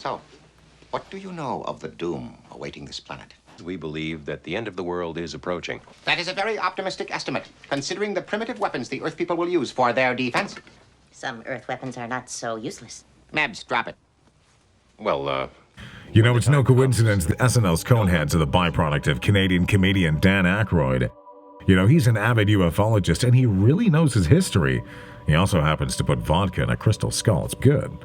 So, what do you know of the doom awaiting this planet? We believe that the end of the world is approaching. That is a very optimistic estimate, considering the primitive weapons the Earth people will use for their defense. Some Earth weapons are not so useless. Mebs, drop it. Well, You know, it's no coincidence that SNL's Coneheads are the byproduct of Canadian comedian Dan Aykroyd. You know, he's an avid ufologist and he really knows his history. He also happens to put vodka in a crystal skull. It's good.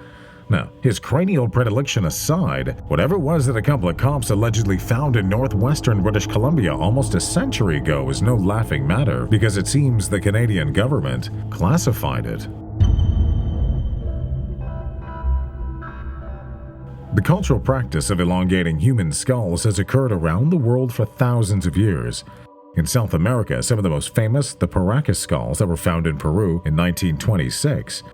Now, his cranial predilection aside, whatever it was that a couple of cops allegedly found in northwestern British Columbia almost a century ago is no laughing matter because it seems the Canadian government classified it. The cultural practice of elongating human skulls has occurred around the world for thousands of years. In South America, some of the most famous, the Paracas skulls that were found in Peru in 1926.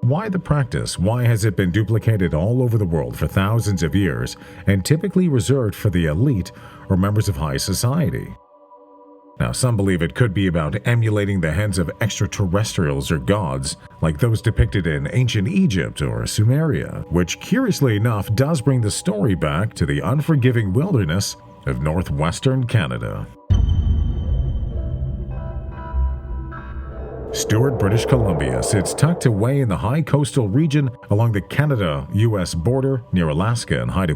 Why the practice? Why has it been duplicated all over the world for thousands of years and typically reserved for the elite or members of high society? Now, some believe it could be about emulating the heads of extraterrestrials or gods, like those depicted in ancient Egypt or Sumeria, which, curiously enough, does bring the story back to the unforgiving wilderness of northwestern Canada. Stewart, British Columbia sits tucked away in the high coastal region along the Canada-US border near Alaska and Haida.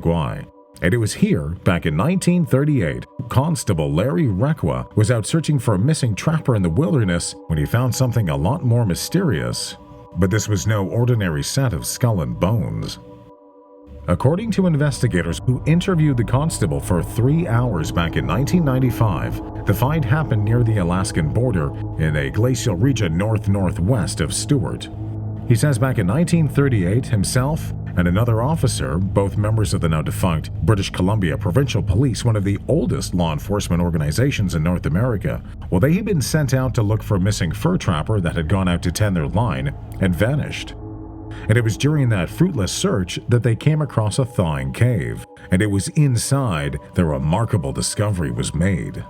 And it was here, back in 1938, Constable Larry Requa was out searching for a missing trapper in the wilderness when he found something a lot more mysterious. But this was no ordinary set of skull and bones. According to investigators who interviewed the constable for 3 hours back in 1995, the find happened near the Alaskan border in a glacial region north-northwest of Stewart. He says back in 1938, himself and another officer, both members of the now defunct British Columbia Provincial Police, one of the oldest law enforcement organizations in North America, well, they had been sent out to look for a missing fur trapper that had gone out to tend their line and vanished. And it was during that fruitless search that they came across a thawing cave, and it was inside the remarkable discovery was made.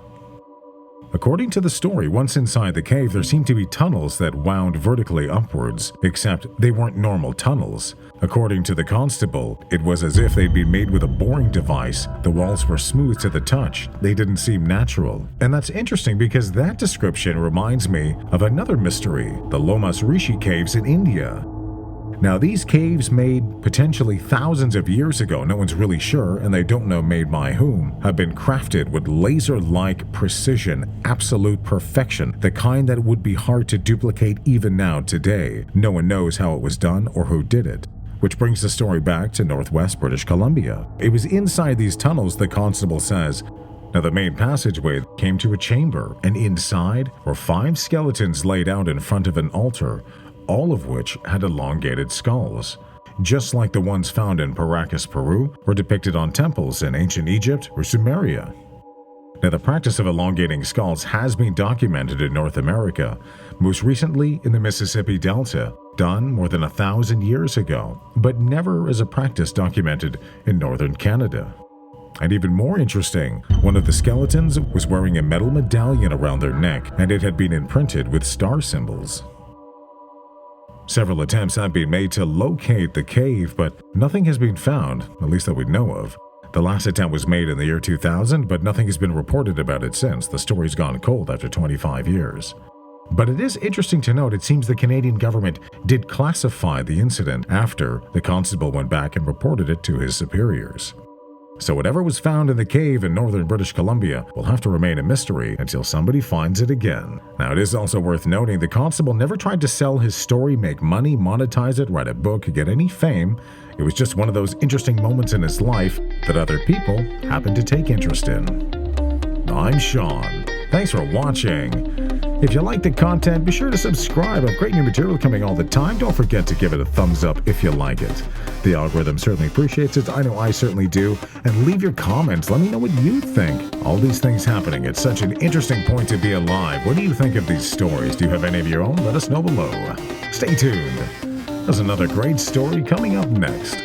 According to the story, once inside the cave, there seemed to be tunnels that wound vertically upwards, except they weren't normal tunnels. According to the constable, it was as if they'd been made with a boring device. The walls were smooth to the touch. They didn't seem natural. And that's interesting because that description reminds me of another mystery, the Lomas Rishi Caves in India. Now, these caves made potentially thousands of years ago, no one's really sure, and they don't know made by whom, have been crafted with laser-like precision, absolute perfection, the kind that would be hard to duplicate even now today. No one knows how it was done or who did it. Which brings the story back to northwest British Columbia. It was inside these tunnels, the constable says. Now, the main passageway came to a chamber, and inside were 5 skeletons laid out in front of an altar, all of which had elongated skulls, just like the ones found in Paracas, Peru, or depicted on temples in ancient Egypt or Sumeria. Now, the practice of elongating skulls has been documented in North America, most recently in the Mississippi Delta, done more than 1,000 years ago, but never as a practice documented in northern Canada. And even more interesting, one of the skeletons was wearing a metal medallion around their neck, and it had been imprinted with star symbols. Several attempts have been made to locate the cave, but nothing has been found, at least that we know of. The last attempt was made in the year 2000, but nothing has been reported about it since. The story's gone cold after 25 years. But it is interesting to note it seems the Canadian government did classify the incident after the constable went back and reported it to his superiors. So whatever was found in the cave in northern British Columbia will have to remain a mystery until somebody finds it again. Now, it is also worth noting the constable never tried to sell his story, make money, monetize it, write a book, get any fame. It was just one of those interesting moments in his life that other people happened to take interest in. I'm Sean. Thanks for watching. If you like the content, be sure to subscribe. I've great new material coming all the time. Don't forget to give it a thumbs up if you like it. The algorithm certainly appreciates it. I know I certainly do. And leave your comments. Let me know what you think. All these things happening at such an interesting point to be alive. What do you think of these stories? Do you have any of your own? Let us know below. Stay tuned. There's another great story coming up next.